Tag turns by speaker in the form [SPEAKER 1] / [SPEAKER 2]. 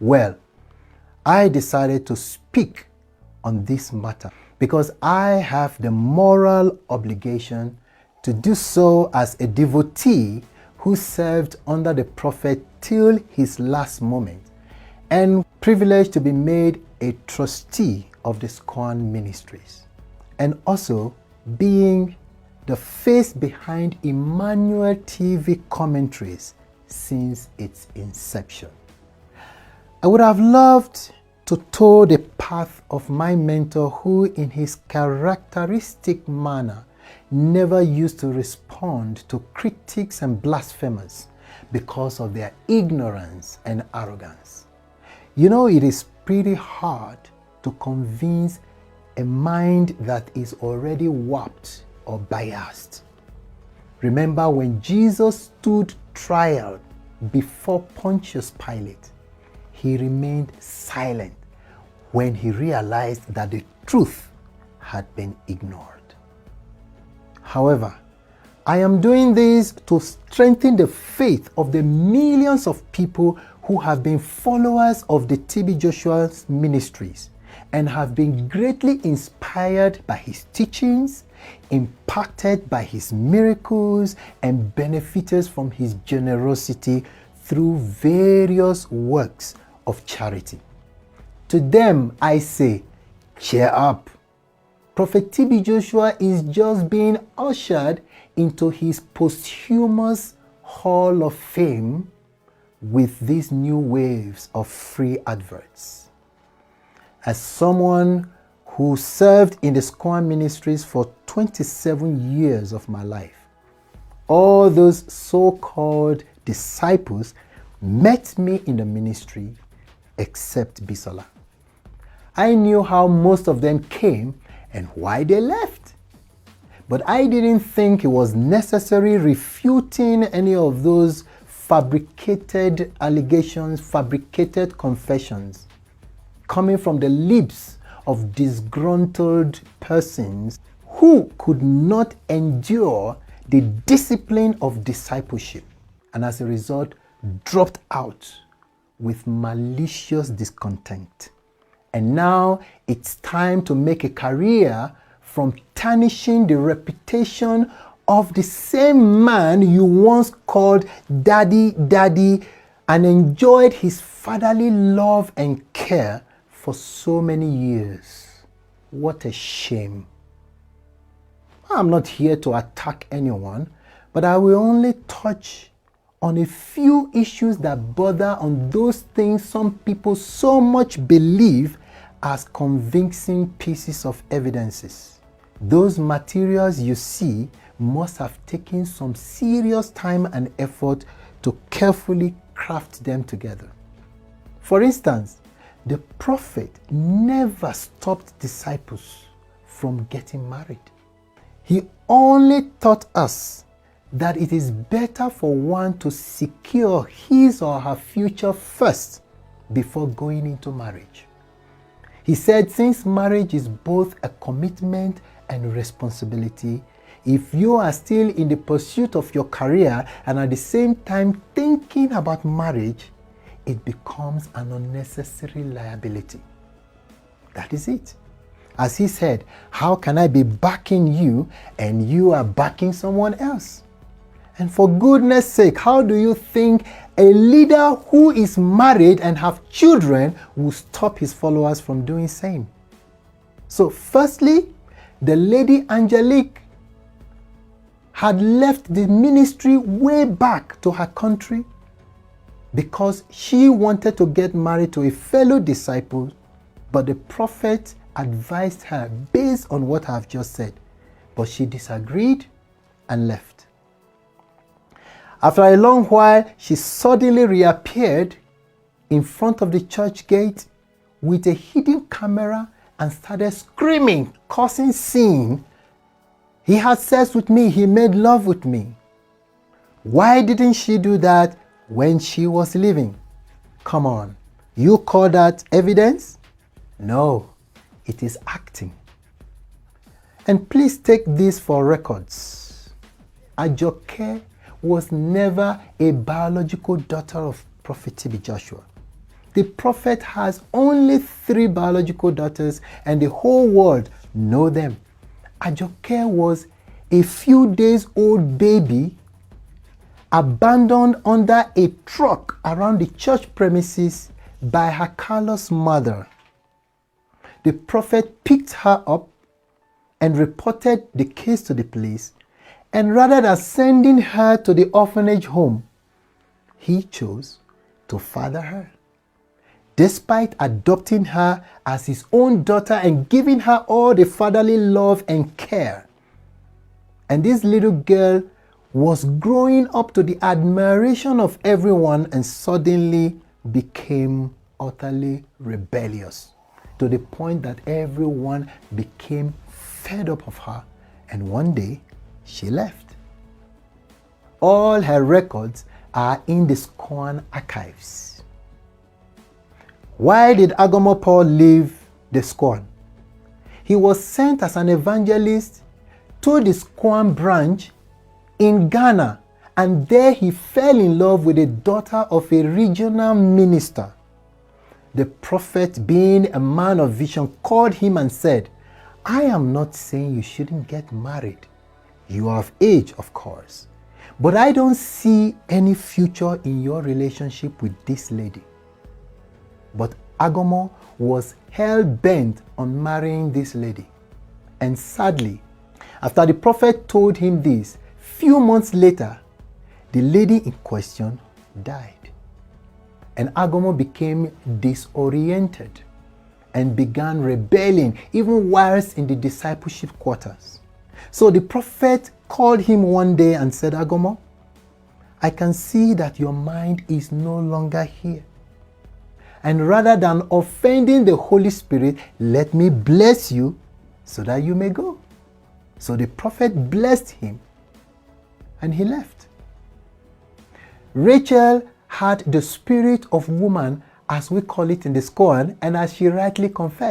[SPEAKER 1] Well, I decided to speak on this matter because I have the moral obligation to do so as a devotee who served under the prophet till his last moment, and privileged to be made a trustee of the SCOAN ministries, and also being the face behind Emmanuel TV commentaries since its inception. I would have loved to toe the path of my mentor, who in his characteristic manner never used to respond to critics and blasphemers because of their ignorance and arrogance. You know, it is pretty hard to convince a mind that is already warped or biased. Remember when Jesus stood trial before Pontius Pilate, he remained silent when he realized that the truth had been ignored. However, I am doing this to strengthen the faith of the millions of people who have been followers of the TB Joshua's ministries and have been greatly inspired by his teachings, impacted by his miracles, and benefited from his generosity through various works of charity. To them I say, cheer up. Prophet TB Joshua is just being ushered into his posthumous Hall of Fame with these new waves of free adverts. As someone who served in the SCOAN ministries for 27 years of my life, all those so-called disciples met me in the ministry except Bisola. I knew how most of them came and why they left. But I didn't think it was necessary refuting any of those fabricated allegations, fabricated confessions coming from the lips of disgruntled persons who could not endure the discipline of discipleship and as a result dropped out with malicious discontent. And now it's time to make a career from tarnishing the reputation of the same man you once called daddy, daddy, and enjoyed his fatherly love and care for so many years. What a shame. I'm not here to attack anyone, but I will only touch on a few issues that bother on those things some people so much believe as convincing pieces of evidences. Those materials you see must have taken some serious time and effort to carefully craft them together. For instance, the prophet never stopped disciples from getting married. He only taught us that it is better for one to secure his or her future first before going into marriage. He said, since marriage is both a commitment and responsibility, if you are still in the pursuit of your career and at the same time thinking about marriage, it becomes an unnecessary liability. That is it. As he said, how can I be backing you and you are backing someone else? And for goodness sake, how do you think a leader who is married and have children will stop his followers from doing the same? So firstly, the lady Angelique had left the ministry way back to her country because she wanted to get married to a fellow disciple, but the prophet advised her based on what I've just said, but she disagreed and left. After a long while, she suddenly reappeared in front of the church gate with a hidden camera and started screaming, causing scene. He had sex with me, he made love with me. Why didn't she do that when she was living? Come on, you call that evidence? No, it is acting. And please take this for records. Ajoke was never a biological daughter of Prophet TB Joshua. The prophet has only 3 biological daughters and the whole world know them. Ajoke was a few days old baby abandoned under a truck around the church premises by her callous mother. The prophet picked her up and reported the case to the police, and rather than sending her to the orphanage home, he chose to father her. Despite adopting her as his own daughter and giving her all the fatherly love and care. And this little girl was growing up to the admiration of everyone and suddenly became utterly rebellious, to the point that everyone became fed up of her, and one day she left. All her records are in the SCOAN archives. Why did Agbomo Paul leave the SCOAN? He was sent as an evangelist to the SCOAN branch in Ghana, and there he fell in love with the daughter of a regional minister. The prophet, being a man of vision, called him and said, "I am not saying you shouldn't get married. You are of age, of course. But I don't see any future in your relationship with this lady." But Agbomo was hell-bent on marrying this lady. And sadly, after the prophet told him this, few months later, the lady in question died. And Agbomo became disoriented and began rebelling, even whilst in the discipleship quarters. So the prophet called him one day and said, "Agbomo, I can see that your mind is no longer here. And rather than offending the Holy Spirit, let me bless you so that you may go." So the prophet blessed him and he left. Rachel had the spirit of woman, as we call it in the SCOAN, and as she rightly confessed,